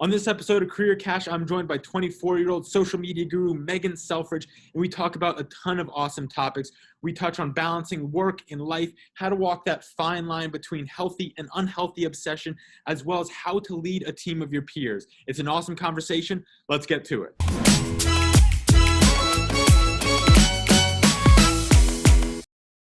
On this episode of Career Cash, I'm joined by 24-year-old social media guru Megan Selfridge, and we talk about a ton of awesome topics. We touch on balancing work and life, how to walk that fine line between healthy and unhealthy obsession, as well as how to lead a team of your peers. It's an awesome conversation. Let's get to it.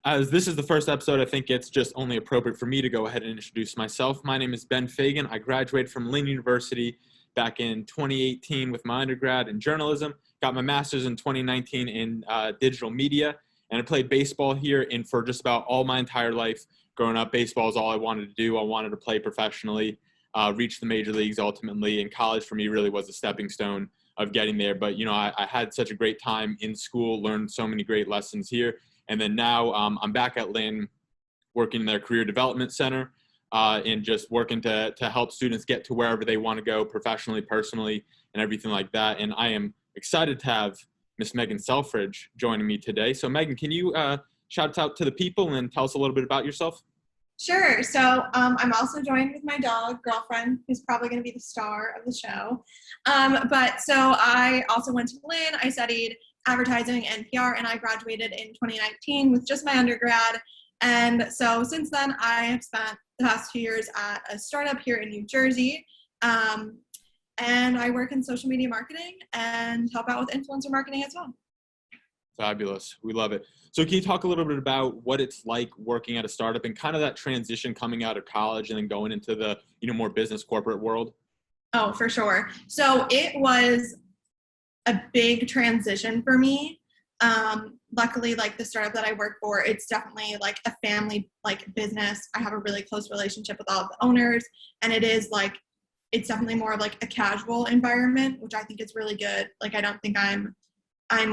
As this is the first episode, I think it's just only appropriate for me to go ahead and introduce myself. My name is Ben Fagan. I graduated from Lynn University back in 2018 with my undergrad in journalism, got my master's in 2019 in digital media, and I played baseball here. And for just about all my entire life growing up, baseball is all I wanted to do. I wanted to play professionally, reach the major leagues ultimately, and college for me really was a stepping stone of getting there. But, you know, I had such a great time in school, learned so many great lessons here. And then now I'm back at Lynn working in their career development center and just working to help students get to wherever they want to go professionally, personally, and everything like that. And I am excited to have Miss Megan Selfridge joining me today. So Megan, can you shout out to the people and tell us a little bit about yourself? Sure. So I'm also joined with my dog, Girlfriend, who's probably going to be the star of the show. But so I also went to Lynn. I studied advertising and PR, and I graduated in 2019 with just my undergrad. And so since then, I have spent the past 2 years at a startup here in New Jersey. And I work in social media marketing and help out with influencer marketing as well. Fabulous. We love it. So can you talk a little bit about what it's like working at a startup and kind of that transition coming out of college and then going into the, more business corporate world? Oh, for sure. So it was a big transition for me. Luckily, like the startup that I work for, it's definitely like a family business. I have a really close relationship with all of the owners, and it's definitely more of like a casual environment, which I think is really good. Like, I don't think I'm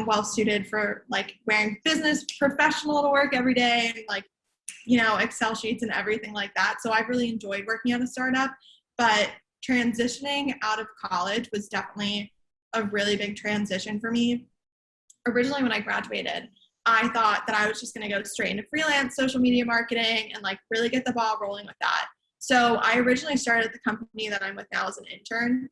well suited for like wearing business professional to work every day and Excel sheets and everything like that. So I've really enjoyed working at a startup, but transitioning out of college was definitely a really big transition for me. Originally, when I graduated, I thought that I was just going to go straight into freelance social media marketing and really get the ball rolling with that. So I originally started the company that I'm with now as an intern,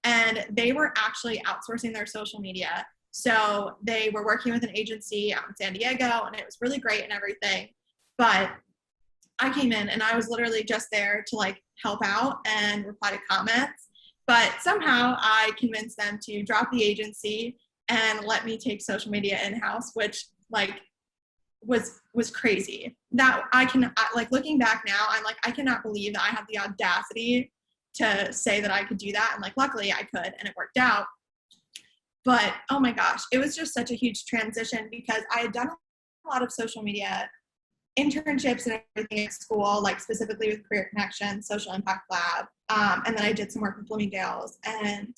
and they were actually outsourcing their social media. So they were working with an agency out in San Diego, and it was really great and everything. But I came in and I was literally just there to help out and reply to comments. But somehow I convinced them to drop the agency and let me take social media in-house, which was crazy. That looking back now, I cannot believe that I have the audacity to say that I could do that. And luckily I could, and it worked out. But oh my gosh, it was just such a huge transition because I had done a lot of social media internships and everything at school, specifically with Career Connection, Social Impact Lab. And then I did some work with Bloomingdale's, and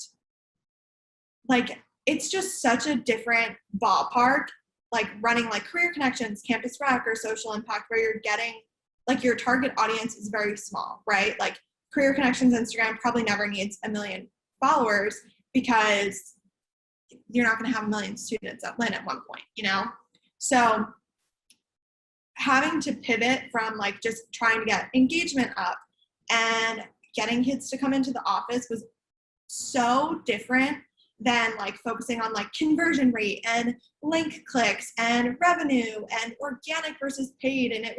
it's just such a different ballpark, running Career Connections, Campus Rec, or Social Impact, where you're getting your target audience is very small, right? Career Connections Instagram probably never needs 1 million followers because you're not going to have 1 million students at Lynn at one point, So having to pivot from just trying to get engagement up and getting kids to come into the office was so different than focusing on conversion rate and link clicks and revenue and organic versus paid. And it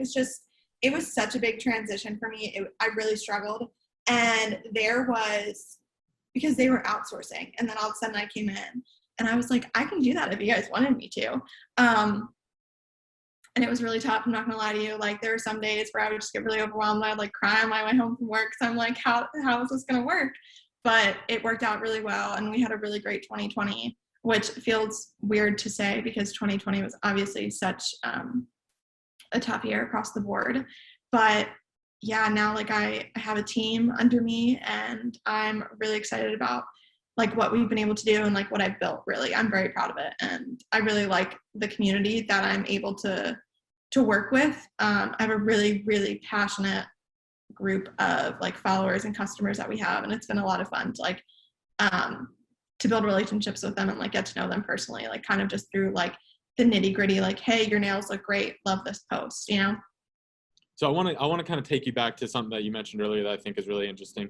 was such a big transition for me. I really struggled. And because they were outsourcing, and then all of a sudden I came in and I was like, I can do that if you guys wanted me to. And it was really tough. I'm not going to lie to you. There were some days where I would just get really overwhelmed. I'd cry on my way home from work. So I'm like, how is this going to work? But it worked out really well. And we had a really great 2020, which feels weird to say because 2020 was obviously such a tough year across the board. But yeah, now I have a team under me, and I'm really excited about what we've been able to do and what I've built. Really, I'm very proud of it, and I really like the community that I'm able to work with. I have a really, really passionate group of followers and customers that we have, and it's been a lot of fun to build relationships with them and get to know them personally, kind of just through the nitty gritty, hey, your nails look great, love this post, So I want to kind of take you back to something that you mentioned earlier that I think is really interesting.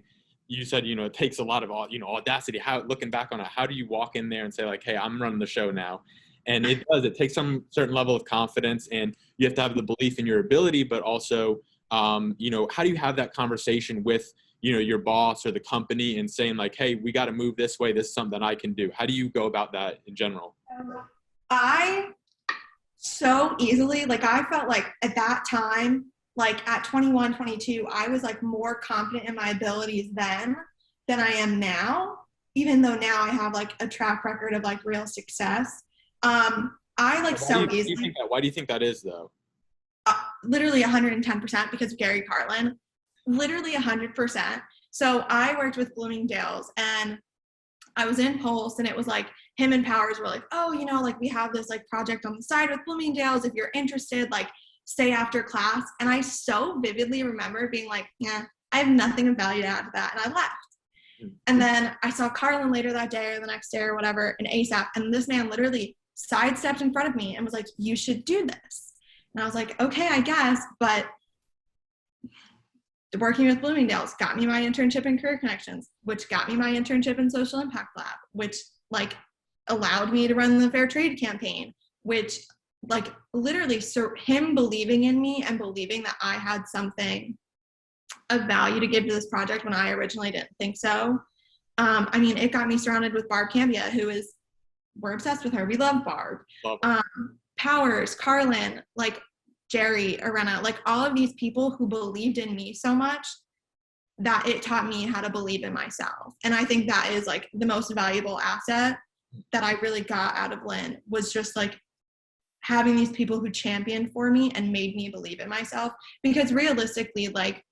you said, it takes a lot of, audacity. How, looking back on it, how do you walk in there and say like, hey, I'm running the show now? And it takes some certain level of confidence, and you have to have the belief in your ability, but also, how do you have that conversation with, your boss or the company and saying like, hey, we got to move this way. This is something I can do. How do you go about that in general? I so easily, like I felt like at that time, like at 21, 22, I was like more confident in my abilities then than I am now, even though now I have like a track record of like real success. I like so easily. Why do you think that is though? Literally 110% because of Gary Carlin, literally 100%. So I worked with Bloomingdale's, and I was in Pulse, and it was like him and Powers were like, oh, like we have this like project on the side with Bloomingdale's. If you're interested, like stay after class. And I so vividly remember being like, yeah, I have nothing of value to add to that. And I left. And then I saw Carlin later that day or the next day or whatever in ASAP. And this man literally sidestepped in front of me and was like, you should do this. And I was like, okay, I guess. But working with Bloomingdale's got me my internship in Career Connections, which got me my internship in Social Impact Lab, which like allowed me to run the Fair Trade campaign, which like literally, so him believing in me and believing that I had something of value to give to this project when I originally didn't think so. It got me surrounded with Barb Cambia, we're obsessed with her. We love Barb. Powers, Carlin, like Jerry, Arena, like all of these people who believed in me so much that it taught me how to believe in myself. And I think that is like the most valuable asset that I really got out of Lynn, was just like having these people who championed for me and made me believe in myself. Because realistically, like,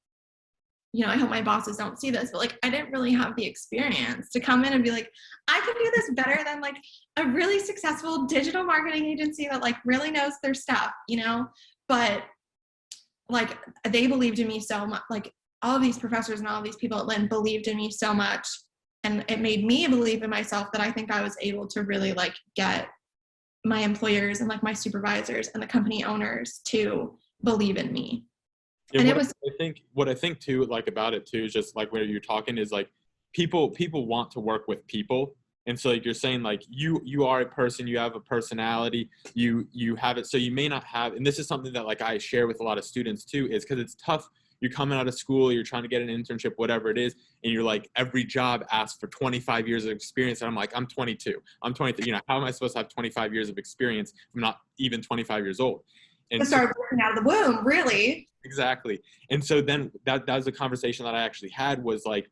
I hope my bosses don't see this, but like I didn't really have the experience to come in and be like, I can do this better than like a really successful digital marketing agency that like really knows their stuff, but like they believed in me so much. Like all of these professors and all of these people at Lynn believed in me so much, and it made me believe in myself that I think I was able to really like get my employers and like my supervisors and the company owners to believe in me. Yeah, and what I think too, like about it too, is just like where you're talking is like people want to work with people. And so like you're saying like you are a person, you have a personality, you have it. So you may not have, and this is something that like I share with a lot of students too, is because it's tough. You're coming out of school, you're trying to get an internship, whatever it is, and you're like, every job asks for 25 years of experience. And I'm like, I'm 22. I'm 23. How am I supposed to have 25 years of experience if I'm not even 25 years old? And start working out of the womb, really. Exactly. And so then that was a conversation that I actually had, was like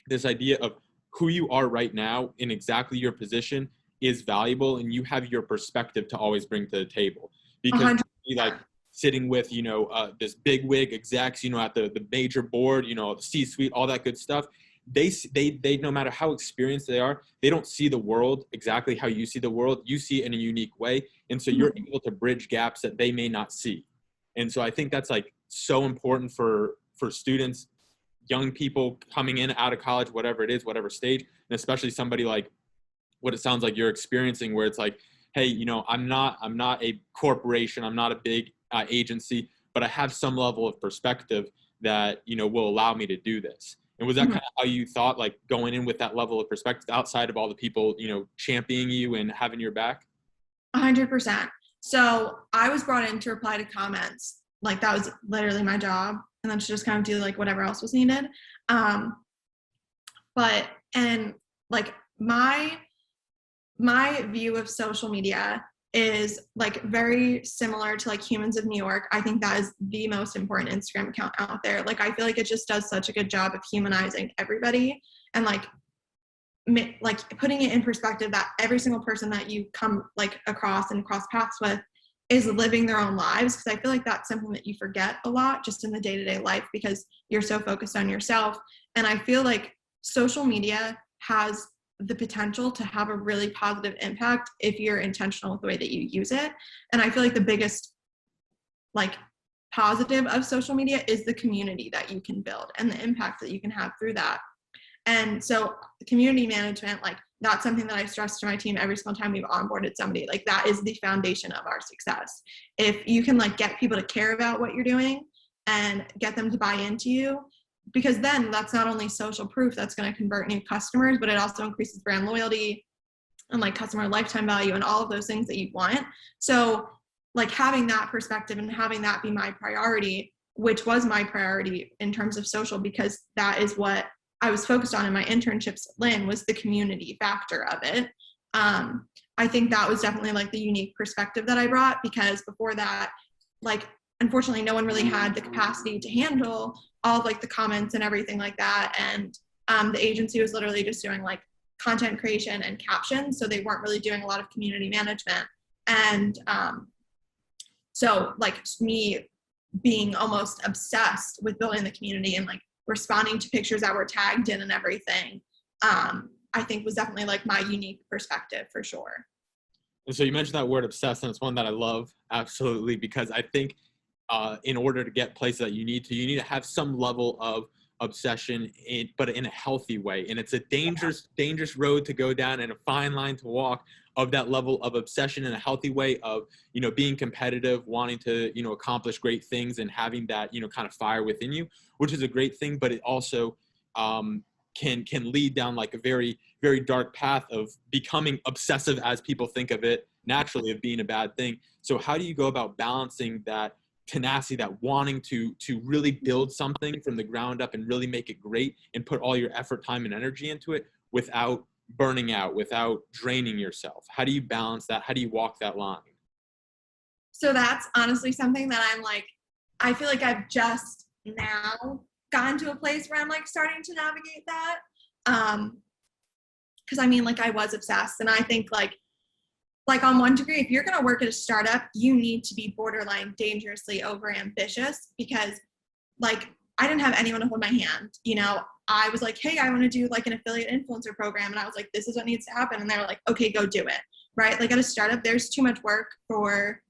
this idea of who you are right now in exactly your position is valuable, and you have your perspective to always bring to the table. Because like sitting with, this big wig execs, at the major board, the C-suite, all that good stuff, they no matter how experienced they are, they don't see the world exactly how you see the world. You see it in a unique way. And so you're able to bridge gaps that they may not see. And so I think that's like so important for students, young people coming in, out of college, whatever it is, whatever stage, and especially somebody like what it sounds like you're experiencing, where it's like, hey, I'm not a corporation, I'm not a big agency, but I have some level of perspective that, will allow me to do this. And was that kind of how you thought, like going in with that level of perspective outside of all the people, championing you and having your back? 100%. So I was brought in to reply to comments. Like that was literally my job. And then to just kind of do like whatever else was needed. And like my view of social media is like very similar to like Humans of New York. I think that is the most important Instagram account out there. Like I feel like it just does such a good job of humanizing everybody and like putting it in perspective that every single person that you come like across and cross paths with is living their own lives. Because I feel like that's something that you forget a lot just in the day-to-day life because you're so focused on yourself. And I feel like social media has the potential to have a really positive impact if you're intentional with the way that you use it. And I feel like the biggest like positive of social media is the community that you can build and the impact that you can have through that. And so community management, like that's something that I stress to my team every single time we've onboarded somebody. Like that is the foundation of our success. If you can like get people to care about what you're doing and get them to buy into you, because then that's not only social proof that's going to convert new customers, but it also increases brand loyalty and like customer lifetime value and all of those things that you want. So like having that perspective and having that be my priority, which was my priority in terms of social, because that is what I was focused on in my internships at Lynn, was the community factor of it. I think that was definitely like the unique perspective that I brought, because before that, like, unfortunately, no one really had the capacity to handle all of like the comments and everything like that. And the agency was literally just doing like content creation and captions. So they weren't really doing a lot of community management. And so like me being almost obsessed with building the community and like responding to pictures that were tagged in and everything, I think was definitely like my unique perspective for sure. And so you mentioned that word obsessed, and it's one that I love, absolutely, because I think in order to get places that you need to have some level of obsession, but in a healthy way. And it's a dangerous road to go down and a fine line to walk, of that level of obsession in a healthy way of, being competitive, wanting to, accomplish great things and having that, kind of fire within you, which is a great thing. But it also can lead down like a very, very dark path of becoming obsessive, as people think of it naturally, of being a bad thing. So how do you go about balancing that tenacity, that wanting to really build something from the ground up and really make it great and put all your effort, time, and energy into it without burning out, without draining yourself? How do you balance that? How do you walk that line? So that's honestly something that I'm like, I feel like I've just now gotten to a place where I'm like starting to navigate that. Cause I mean, like I was obsessed, and I think like on one degree, if you're going to work at a startup, you need to be borderline dangerously over ambitious, because like I didn't have anyone to hold my hand. I was like, hey, I want to do like an affiliate influencer program. And I was like, this is what needs to happen. And they were like, okay, go do it. Right. Like at a startup, there's too much work for,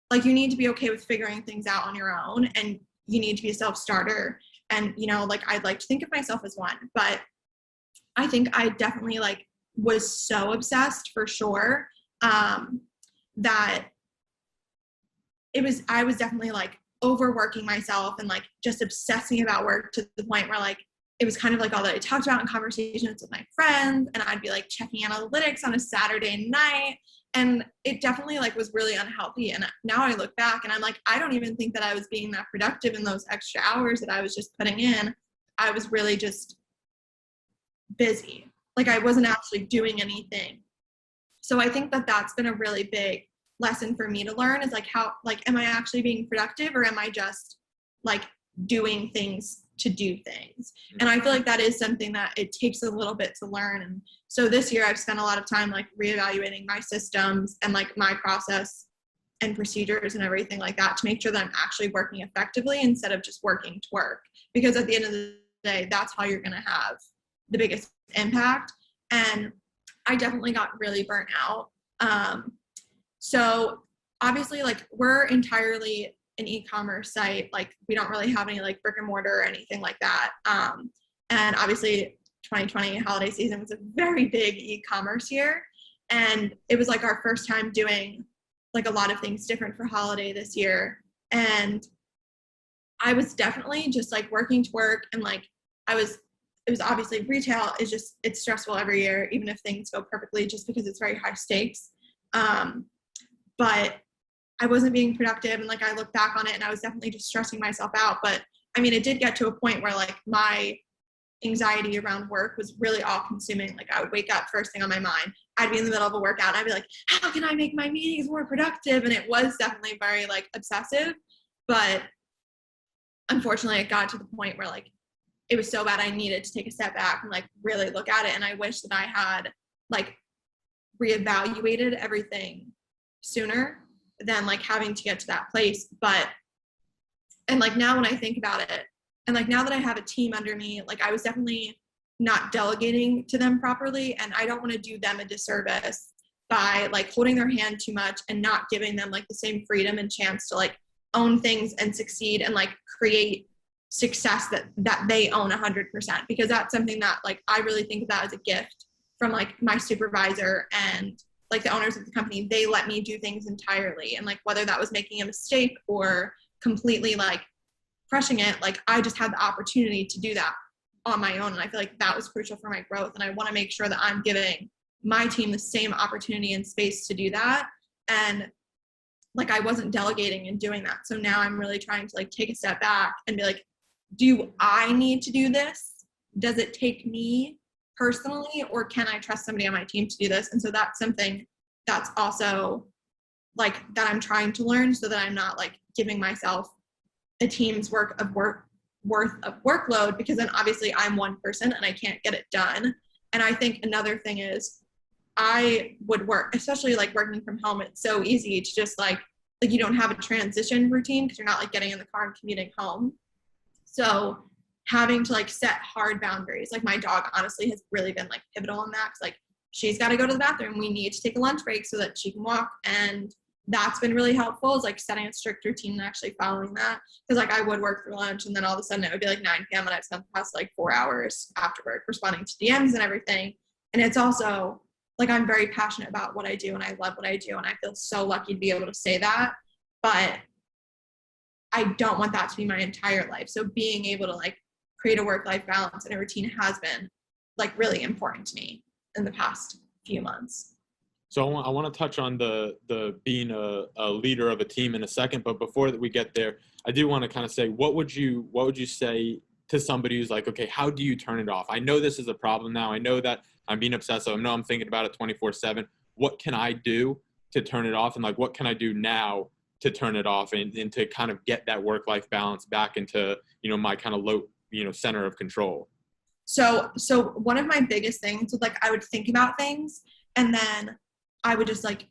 like, you need to be okay with figuring things out on your own, and you need to be a self-starter. And, like I'd like to think of myself as one, but I think I definitely like was so obsessed for sure, that I was definitely like overworking myself and like just obsessing about work to the point where like it was kind of like all that I talked about in conversations with my friends, and I'd be like checking analytics on a Saturday night, and it definitely like was really unhealthy. And now I look back and I'm like, I don't even think that I was being that productive in those extra hours that I was just putting in. I was really just busy. Like I wasn't actually doing anything. So I think that that's been a really big lesson for me to learn, is like how, like, am I actually being productive, or am I just like doing things to do things? And I feel like that is something that it takes a little bit to learn. And so this year I've spent a lot of time like reevaluating my systems and like my process and procedures and everything like that, to make sure that I'm actually working effectively instead of just working to work. Because at the end of the day, that's how you're going to have the biggest impact. And I definitely got really burnt out. So obviously like we're entirely an e-commerce site. Like we don't really have any like brick and mortar or anything like that. And obviously 2020 holiday season was a very big e-commerce year. And it was like our first time doing like a lot of things different for holiday this year. And I was definitely just like working to work, and like it was obviously, retail is just, it's stressful every year, even if things go perfectly, just because it's very high stakes. But I wasn't being productive, and like I look back on it and I was definitely just stressing myself out. But I mean, it did get to a point where like my anxiety around work was really all consuming. Like I would wake up, first thing on my mind, I'd be in the middle of a workout and I'd be like, how can I make my meetings more productive? And it was definitely very like obsessive. But unfortunately it got to the point where like it was so bad I needed to take a step back and like really look at it. And I wish that I had like reevaluated everything sooner than like having to get to that place. But, and like now when I think about it, and like now that I have a team under me, like I was definitely not delegating to them properly. And I don't want to do them a disservice by like holding their hand too much and not giving them like the same freedom and chance to like own things and succeed and like create success that they own 100%. Because that's something that like I really think of that as a gift from like my supervisor and like the owners of the company. They let me do things entirely, and like whether that was making a mistake or completely like crushing it, like I just had the opportunity to do that on my own. And I feel like that was crucial for my growth. And I want to make sure that I'm giving my team the same opportunity and space to do that. And like, I wasn't delegating and doing that. So now I'm really trying to like take a step back and be like, do I need to do this? Does it take me personally, or can I trust somebody on my team to do this? And so that's something that's also like that I'm trying to learn, so that I'm not like giving myself a team's worth of workload, because then obviously I'm one person and I can't get it done. And I think another thing is I would work, especially like working from home, it's so easy to just like you don't have a transition routine because you're not like getting in the car and commuting home. So having to like set hard boundaries, like my dog honestly has really been like pivotal in that, because like she's got to go to the bathroom, we need to take a lunch break so that she can walk, and that's been really helpful, is like setting a strict routine and actually following that. Because like I would work through lunch and then all of a sudden it would be like 9 p.m. and I've spent the past like 4 hours after work responding to DMs and everything. And it's also like I'm very passionate about what I do and I love what I do, and I feel so lucky to be able to say that, but I don't want that to be my entire life. So being able to like create a work-life balance and a routine has been like really important to me in the past few months. So I want to touch on the being a leader of a team in a second, but before that we get there, I do want to kind of say, what would you say to somebody who's like, okay, how do you turn it off? I know this is a problem now. I know that I'm being obsessive. I know I'm thinking about it 24/7. What can I do to turn it off? And like, what can I do now to turn it off and to kind of get that work-life balance back into, my kind of low, center of control? So one of my biggest things was like, I would think about things and then I would just like,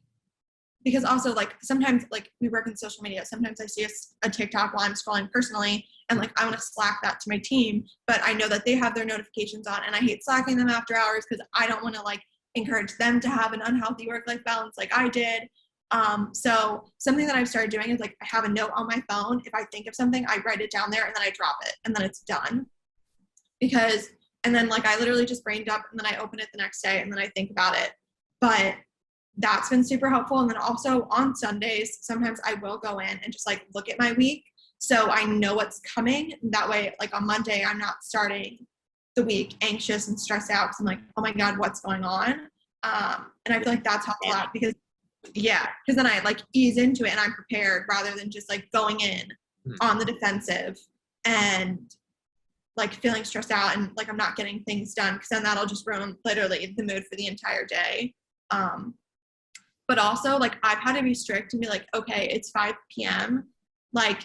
because also like sometimes like we work in social media, sometimes I see a TikTok while I'm scrolling personally and like I want to Slack that to my team, but I know that they have their notifications on and I hate Slacking them after hours because I don't want to like encourage them to have an unhealthy work-life balance like I did. So something that I've started doing is like I have a note on my phone. If I think of something, I write it down there and then I drop it and then it's done. And then like I literally just brain dump and then I open it the next day and then I think about it. But that's been super helpful. And then also on Sundays, sometimes I will go in and just like look at my week so I know what's coming. That way, like on Monday, I'm not starting the week anxious and stressed out because I'm like, oh my God, what's going on? And I feel like that's helped a lot because then I like ease into it and I'm prepared rather than just like going in on the defensive and like feeling stressed out and like I'm not getting things done, because then that'll just ruin literally the mood for the entire day. But also like I've had to be strict and be like, okay, it's 5 p.m. Like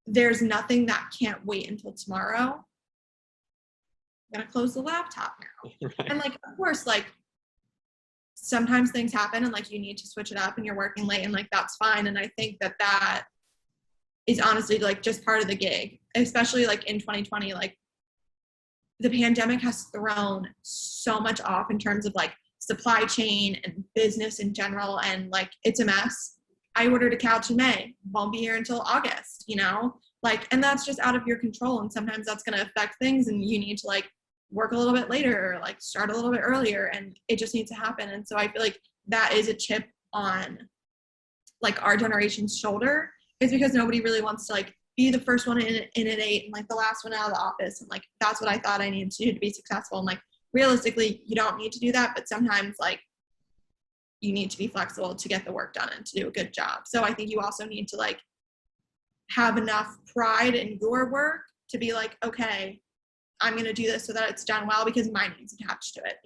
there's nothing that can't wait until tomorrow. I'm gonna close the laptop now. Right. And like, of course, like sometimes things happen and like you need to switch it up and you're working late and like that's fine. And I think that is honestly like just part of the gig, especially like in 2020. Like the pandemic has thrown so much off in terms of like supply chain and business in general, and like it's a mess. I ordered a couch in May, won't be here until August, like, and that's just out of your control, and sometimes that's going to affect things and you need to like work a little bit later or like start a little bit earlier, and it just needs to happen. And so I feel like that is a chip on like our generation's shoulder, is because nobody really wants to like be the first one in at 8 and like the last one out of the office, and like that's what I thought I needed to do to be successful. And like realistically, you don't need to do that, but sometimes like you need to be flexible to get the work done and to do a good job. So I think you also need to like have enough pride in your work to be like, okay, I'm going to do this so that it's done well because my name's attached to it,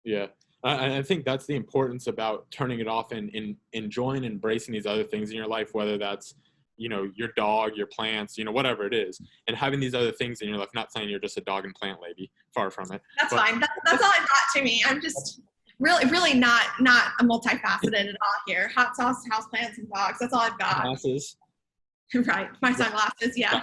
Yeah. I think that's the importance about turning it off and enjoying and embracing these other things in your life, whether that's, your dog, your plants, whatever it is, and having these other things in your life. Not saying you're just a dog and plant lady, far from it. That's fine. That's all I've got to me. I'm just really not a multifaceted at all here. Hot sauce, house plants, and dogs. That's all I've got. Glasses. Right. My sunglasses. Yeah.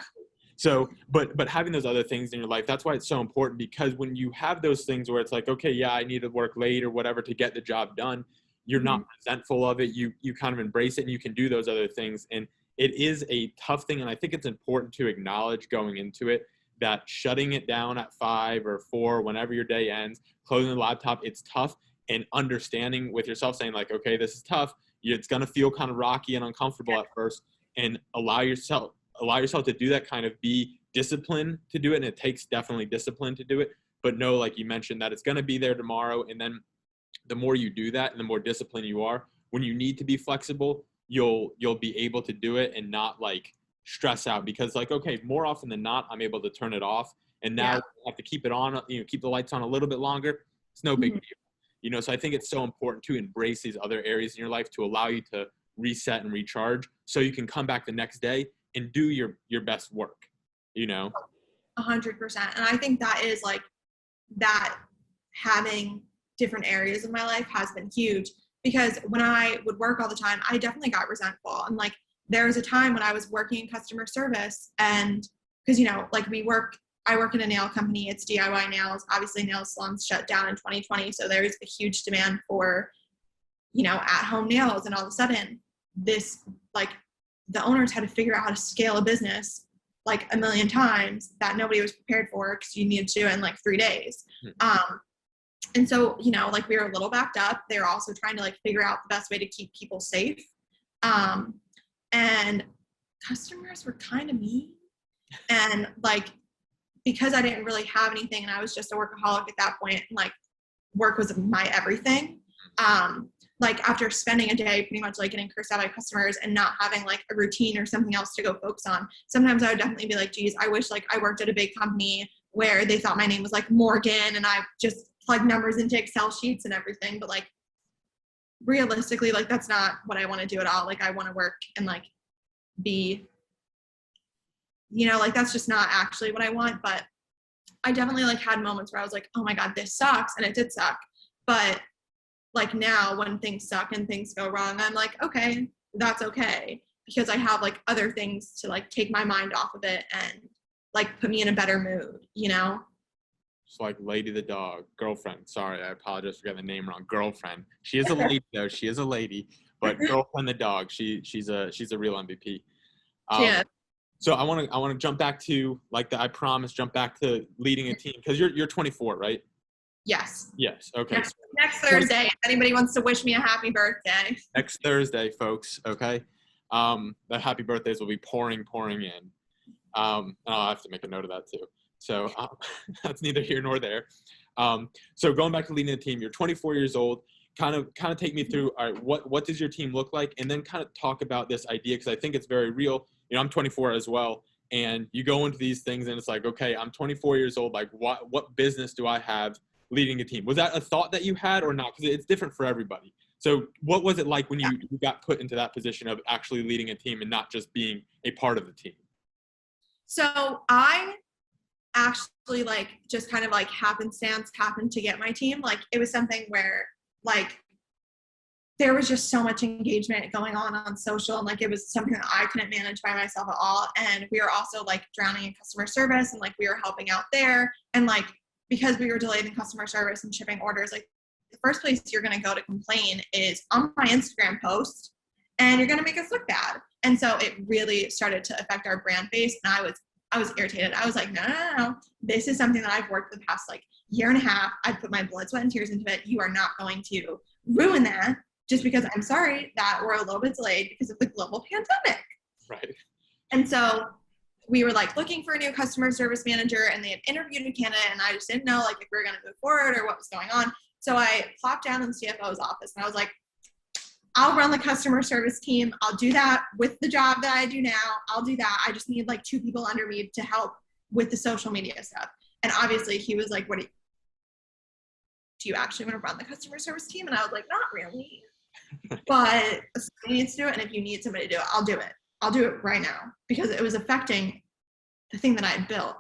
So, but having those other things in your life, that's why it's so important, because when you have those things where it's like, okay, yeah, I need to work late or whatever to get the job done, you're not resentful of it. You kind of embrace it and you can do those other things. And it is a tough thing. And I think it's important to acknowledge going into it that shutting it down at 5 or 4, whenever your day ends, closing the laptop, it's tough. And understanding with yourself, saying like, okay, this is tough. It's going to feel kind of rocky and uncomfortable at first, and allow yourself allow yourself to do that, kind of be disciplined to do it. And it takes definitely discipline to do it, but know, like you mentioned, that it's going to be there tomorrow. And then the more you do that and the more disciplined you are, when you need to be flexible, you'll be able to do it and not like stress out, because like, okay, more often than not, I'm able to turn it off. And now I have to keep it on, keep the lights on a little bit longer. It's no big deal. So I think it's so important to embrace these other areas in your life to allow you to reset and recharge so you can come back the next day and do your best work, 100%. And I think that is like that, having different areas of my life has been huge, because when I would work all the time, I definitely got resentful. And like, there was a time when I was working in customer service, and because, like I work in a nail company, it's DIY nails. Obviously nail salons shut down in 2020. So there's a huge demand for, at-home nails. And all of a sudden this, like, the owners had to figure out how to scale a business like a million times that nobody was prepared for, because you needed to do it in like 3 days. And so, like, we were a little backed up. They were also trying to like figure out the best way to keep people safe. And customers were kind of mean. And like, because I didn't really have anything and I was just a workaholic at that point, and like work was my everything. Like after spending a day pretty much like getting cursed out by customers and not having like a routine or something else to go focus on, sometimes I would definitely be like, geez, I wish like I worked at a big company where they thought my name was like Morgan and I just plug numbers into Excel sheets and everything. But like, realistically, like, that's not what I want to do at all. Like, I want to work and like be, like, that's just not actually what I want. But I definitely like had moments where I was like, oh my God, this sucks. And it did suck. But like now when things suck and things go wrong, I'm like, okay, that's okay. Because I have like other things to like take my mind off of it and like put me in a better mood, Just like Lady the dog, girlfriend. Sorry, I apologize for getting the name wrong. Girlfriend. She is a lady though. She is a lady, but girlfriend the dog. She's a real MVP. Yeah. So I want to jump back to like I promise, jump back to leading a team, because you're 24, right? Yes. Yes. Okay. Next Thursday, if anybody wants to wish me a happy birthday. Next Thursday, folks. Okay. The happy birthdays will be pouring in. And I'll have to make a note of that too. So that's neither here nor there. So going back to leading a team, you're 24 years old. Kind of take me through, all right, what does your team look like? And then kind of talk about this idea, because I think it's very real. I'm 24 as well. And you go into these things and it's like, okay, I'm 24 years old. Like what business do I have leading a team? Was that a thought that you had or not? Because it's different for everybody. So what was it like when you got put into that position of actually leading a team and not just being a part of the team? So I actually like just kind of like happenstance happened to get my team. Like it was something where like there was just so much engagement going on social, and like it was something that I couldn't manage by myself at all. And we were also like drowning in customer service, and like we were helping out there, and like because we were delayed in customer service and shipping orders, like the first place you're going to go to complain is on my Instagram post, and you're going to make us look bad. And so it really started to affect our brand base, and I was irritated. I was like, no. This is something that I've worked the past like year and a half. I've put my blood, sweat, and tears into it. You are not going to ruin that just because I'm sorry that we're a little bit delayed because of the global pandemic. Right. And so we were like looking for a new customer service manager, and they had interviewed a candidate, and I just didn't know like if we were going to move forward or what was going on. So I plopped down in the CFO's office and I was like, I'll run the customer service team. I'll do that with the job that I do now. I'll do that. I just need like 2 people under me to help with the social media stuff. And obviously he was like, do you actually want to run the customer service team? And I was like, not really, but somebody needs to do it. And if you need somebody to do it, I'll do it. I'll do it right now, because it was affecting the thing that I had built,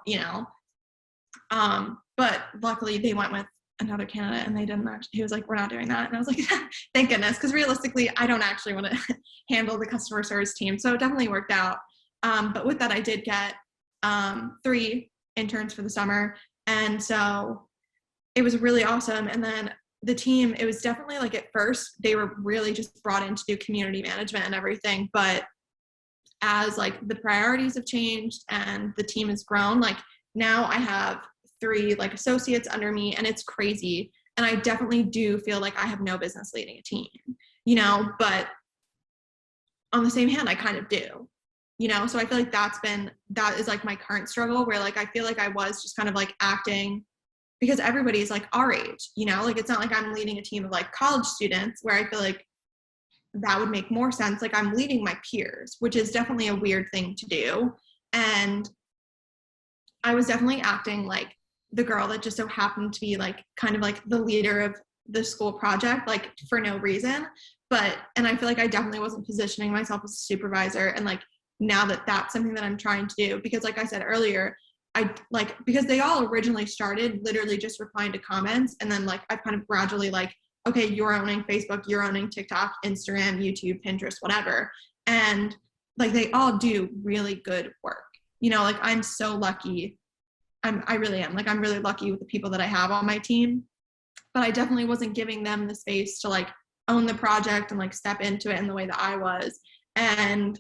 but luckily they went with another candidate, and they didn't actually, he was like, we're not doing that. And I was like, thank goodness. Cause realistically, I don't actually want to handle the customer service team. So it definitely worked out. But with that, I did get 3 interns for the summer. And so it was really awesome. And then the team, it was definitely like at first they were really just brought in to do community management and everything. But as like the priorities have changed and the team has grown, like now I have 3 like associates under me, and it's crazy. And I definitely do feel like I have no business leading a team, but on the same hand, I kind of do, you know? So I feel like that is like my current struggle, where like I feel like I was just kind of like acting because everybody's like our age, you know? Like it's not like I'm leading a team of like college students where I feel like that would make more sense. Like I'm leading my peers, which is definitely a weird thing to do. And I was definitely acting like the girl that just so happened to be like kind of like the leader of the school project, like for no reason. And I feel like I definitely wasn't positioning myself as a supervisor. And like now that that's something that I'm trying to do, because like I said earlier, because they all originally started literally just replying to comments. And then like I've kind of gradually like, okay, you're owning Facebook, you're owning TikTok, Instagram, YouTube, Pinterest, whatever. And like they all do really good work. You know, like I'm so lucky. I really am. Like I'm really lucky with the people that I have on my team. But I definitely wasn't giving them the space to like own the project and like step into it in the way that I was. And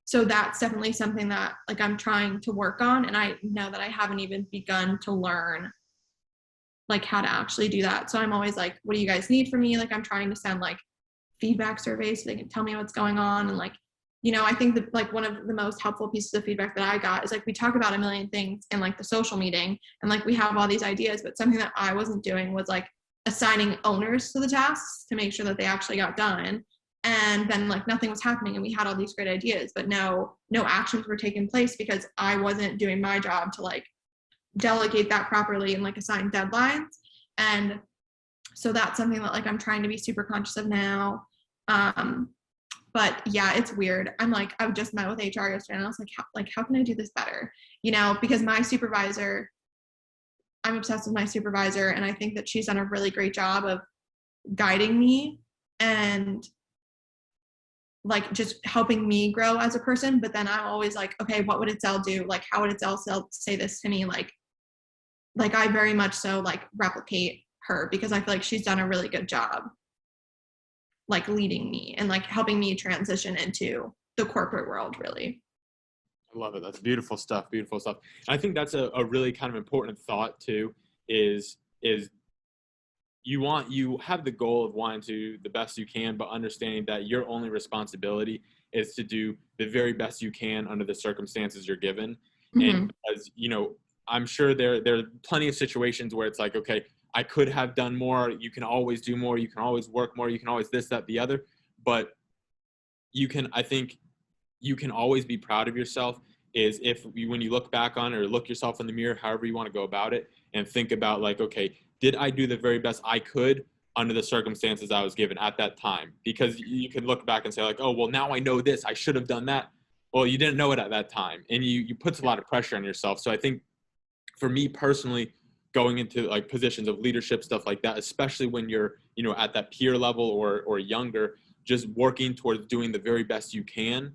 so that's definitely something that like I'm trying to work on. And I know that I haven't even begun to learn like how to actually do that. So I'm always like, what do you guys need from me? Like I'm trying to send like feedback surveys so they can tell me what's going on. And like, you know, I think that like one of the most helpful pieces of feedback that I got is like we talk about a million things in like the social meeting and like we have all these ideas, but something that I wasn't doing was like assigning owners to the tasks to make sure that they actually got done. And then like nothing was happening and we had all these great ideas, but no actions were taking place because I wasn't doing my job to like delegate that properly and like assign deadlines. And so that's something that like I'm trying to be super conscious of now. But yeah, it's weird. I just met with HR yesterday and I was like, how can I do this better? You know, because my supervisor, I'm obsessed with my supervisor and I think that she's done a really great job of guiding me and like just helping me grow as a person. But then I'm always like, okay, what would Itzel do? Like, how would Itzel say this to me? Like I very much so like replicate her because I feel like she's done a really good job like leading me and like helping me transition into the corporate world, really. I love it. That's beautiful stuff. Beautiful stuff. And I think that's a really kind of important thought too, is you have the goal of wanting to the best you can, but understanding that your only responsibility is to do the very best you can under the circumstances you're given. Mm-hmm. And as you know, I'm sure there are plenty of situations where it's like, okay, I could have done more. You can always do more. You can always work more. You can always this, that, the other. But I think you can always be proud of yourself is when you look back on or look yourself in the mirror, however you want to go about it, and think about like, okay, did I do the very best I could under the circumstances I was given at that time? Because you can look back and say like, oh, well, now I know this, I should have done that. Well, you didn't know it at that time. And you puts a lot of pressure on yourself. So I think for me personally, going into like positions of leadership, stuff like that, especially when you're, you know, at that peer level or younger, just working towards doing the very best you can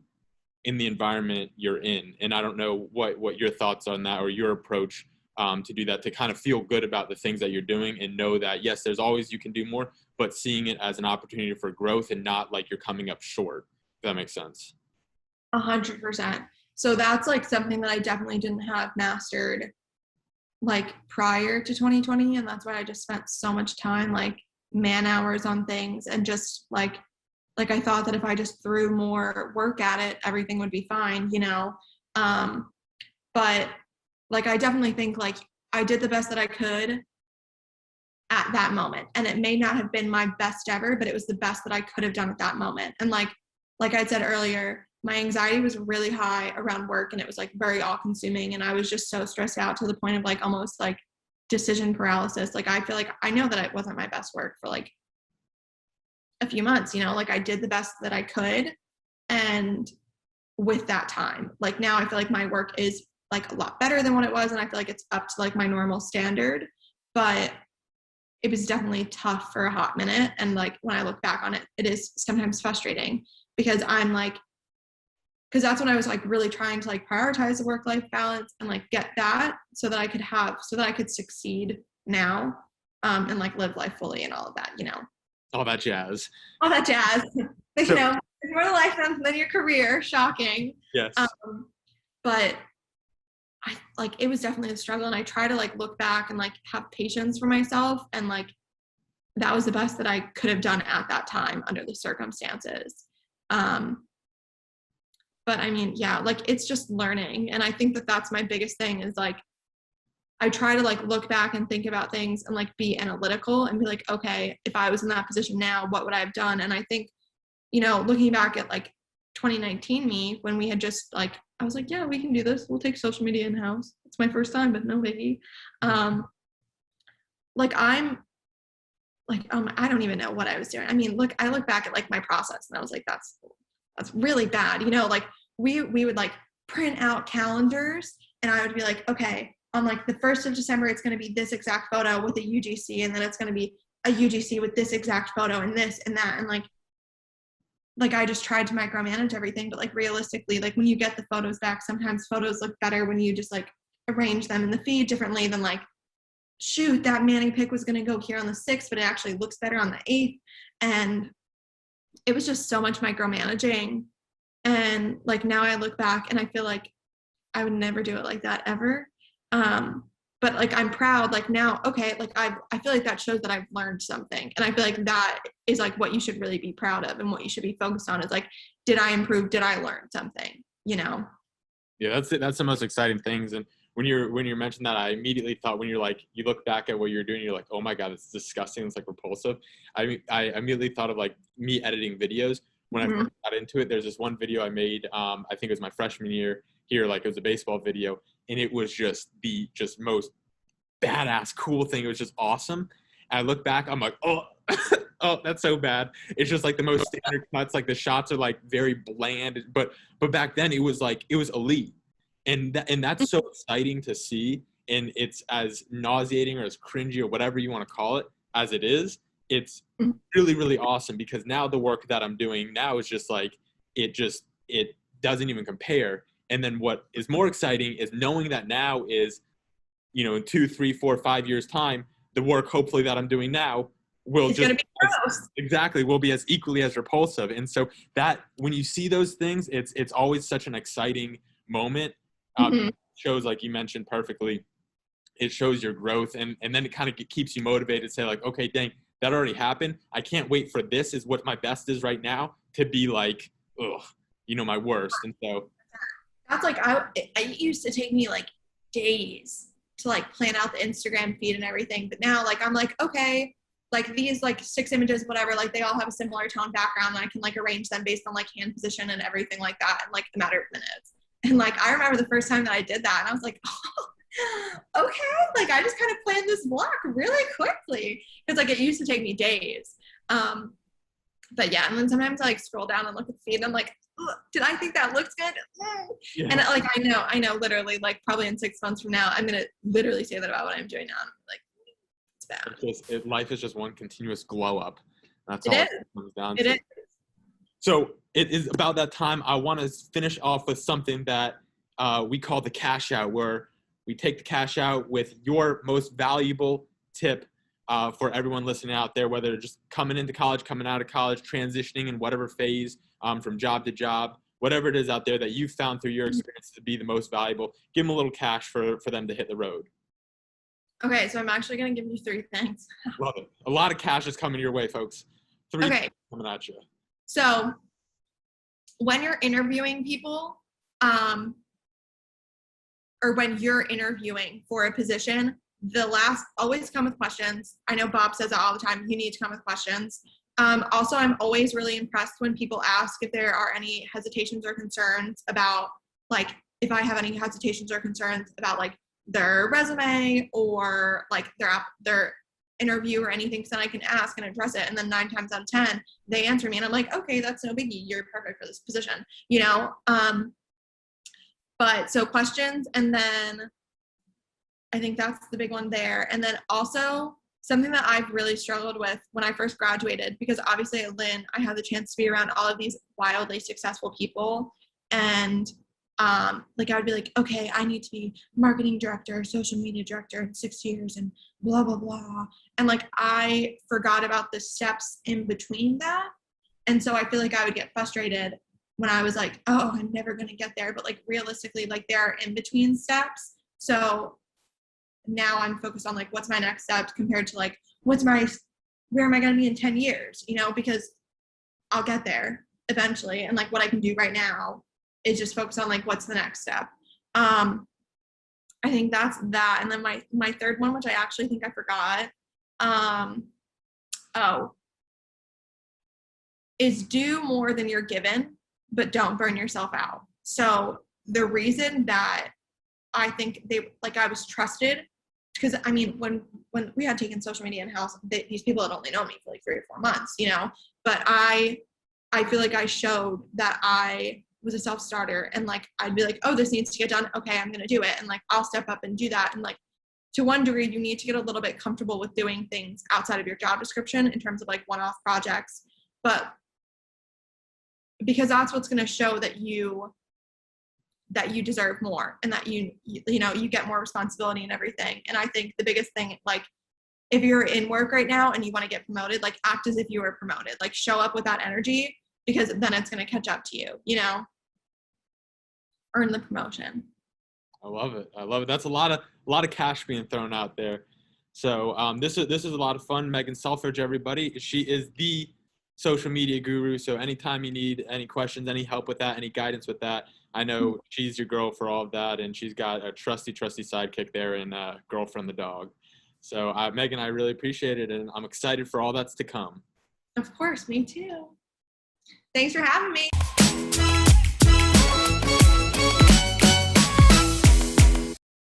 in the environment you're in. And I don't know what your thoughts on that or your approach to do that, to kind of feel good about the things that you're doing and know that, yes, there's always you can do more, but seeing it as an opportunity for growth and not like you're coming up short. If that makes sense. 100%. So that's like something that I definitely didn't have mastered like prior to 2020. And that's why I just spent so much time like man hours on things and just like I thought that if I just threw more work at it, everything would be fine, you know? But like, I definitely think like I did the best that I could at that moment. And it may not have been my best ever, but it was the best that I could have done at that moment. And like I said earlier, my anxiety was really high around work and it was like very all consuming. And I was just so stressed out to the point of like almost like decision paralysis. Like, I feel like I know that it wasn't my best work for like a few months, you know, like I did the best that I could. And with that time, like now I feel like my work is like a lot better than what it was. And I feel like it's up to like my normal standard, but it was definitely tough for a hot minute. And like, when I look back on it, it is sometimes frustrating because I'm like, because that's when I was like really trying to like prioritize the work-life balance and like get that so that I could succeed now and like live life fully and all of that, you know. All that jazz. All that jazz. But, you know, it's more the life than your career. Shocking. Yes. But I like, it was definitely a struggle. And I try to like look back and like have patience for myself. And like, that was the best that I could have done at that time under the circumstances. But I mean, yeah, like it's just learning. And I think that that's my biggest thing is like, I try to like look back and think about things and like be analytical and be like, okay, if I was in that position now, what would I have done? And I think, you know, looking back at like 2019 me, when we had just like, I was like, yeah, we can do this. We'll take social media in-house. It's my first time, but no biggie. Like I'm like, I don't even know what I was doing. I mean, look, I look back at like my process and I was like, that's really bad. You know, like we would like print out calendars and I would be like, okay, on like the 1st of December, it's going to be this exact photo with a UGC. And then it's going to be a UGC with this exact photo and this and that. And like I just tried to micromanage everything, but like realistically, like when you get the photos back, sometimes photos look better when you just like arrange them in the feed differently than like, shoot, that Manning pick was going to go here on the 6th, but it actually looks better on the 8th. And it was just so much micromanaging. And like now I look back and I feel like I would never do it like that ever. But like I'm proud, like now, okay, like I feel like that shows that I've learned something. And I feel like that is like what you should really be proud of and what you should be focused on is like, did I improve? Did I learn something? You know? Yeah, that's it. That's the most exciting things. And when you mentioned that, I immediately thought when you're like, you look back at what you're doing, you're like, oh my God, it's disgusting. It's like repulsive. I immediately thought of like me editing videos when I first got into it. There's this one video I made, I think it was my freshman year here, like it was a baseball video. And it was just the most badass, cool thing. It was just awesome. And I look back, I'm like, oh, oh, that's so bad. It's just like the most standard cuts. Like the shots are like very bland, but back then it was like, it was elite. And that's so exciting to see. And it's as nauseating or as cringy or whatever you want to call it as it is. It's really, really awesome because now the work that I'm doing now is just like, it doesn't even compare. And then what is more exciting is knowing that now is, you know, in 2, 3, 4, 5 years time, the work hopefully that I'm doing now will it's gonna be gross. Exactly, will be as equally as repulsive. And so that when you see those things, it's always such an exciting moment. Shows, like you mentioned perfectly, it shows your growth, and then it kind of keeps you motivated to say like, okay, dang, that already happened. I can't wait for this is what my best is right now to be like, ugh, you know, my worst. And so that's like it used to take me like days to like plan out the Instagram feed and everything, but now like I'm like, okay, like these like 6 images, whatever, like they all have a similar tone background and I can like arrange them based on like hand position and everything like that in like a matter of minutes. And like I remember the first time that I did that and I was like, oh, okay, like I just kind of planned this block really quickly because like it used to take me days. But yeah, and then sometimes I like scroll down and look at the feed and I'm like, did I think that looks good? Yeah. And like I know literally like probably in 6 months from now I'm gonna literally say that about what I'm doing now. I'm like, it's bad. Life is just one continuous glow up. That's all it comes down to. It is. So it is about that time. I want to finish off with something that we call the cash out, where we take the cash out with your most valuable tip for everyone listening out there, whether just coming into college, coming out of college, transitioning in whatever phase, from job to job, whatever it is out there that you've found through your experience to be the most valuable. Give them a little cash for them to hit the road. Okay, so I'm actually going to give you 3 things. Love it. A lot of cash is coming your way, folks. 3 things coming at you. So when you're interviewing people, or when you're interviewing for a position, always come with questions. I know Bob says that all the time. You need to come with questions. Also, I'm always really impressed when people ask if there are any hesitations or concerns about, like, if I have any hesitations or concerns about, like, their resume or, like, their interview or anything, so then I can ask and address it. And then 9 times out of 10, they answer me. And I'm like, okay, that's no biggie. You're perfect for this position, you know? But so questions, and then I think that's the big one there. And then also something that I've really struggled with when I first graduated, because obviously at Lynn, I had the chance to be around all of these wildly successful people. And like I would be like, okay, I need to be marketing director, social media director in 6 years and blah, blah, blah. And like, I forgot about the steps in between that. And so I feel like I would get frustrated when I was like, oh, I'm never going to get there. But like realistically, like there are in between steps. So now I'm focused on like, what's my next step compared to like, where am I going to be in 10 years? You know, because I'll get there eventually. And like what I can do right now is just focus on like what's the next step. I think that's that. And then my third one, which I actually think I forgot, is do more than you're given, but don't burn yourself out. So the reason that I think I was trusted, because I mean, when we had taken social media in-house, these people had only known me for like 3 or 4 months, but I feel like I showed that I was a self-starter, and like, I'd be like, oh, this needs to get done. Okay, I'm going to do it. And like, I'll step up and do that. And like, to one degree, you need to get a little bit comfortable with doing things outside of your job description in terms of like one-off projects, but because that's what's going to show that you deserve more, and that you get more responsibility and everything. And I think the biggest thing, like, if you're in work right now and you want to get promoted, like, act as if you were promoted, like, show up with that energy, because then it's going to catch up to you, earn the promotion. I love it. That's a lot of cash being thrown out there. So this is a lot of fun. Megan Selfridge, everybody. She is the social media guru. So anytime you need any questions, any help with that, any guidance with that, I know she's your girl for all of that. And she's got a trusty sidekick there in Girlfriend the dog. So Megan, I really appreciate it. And I'm excited for all that's to come. Of course, me too. Thanks for having me.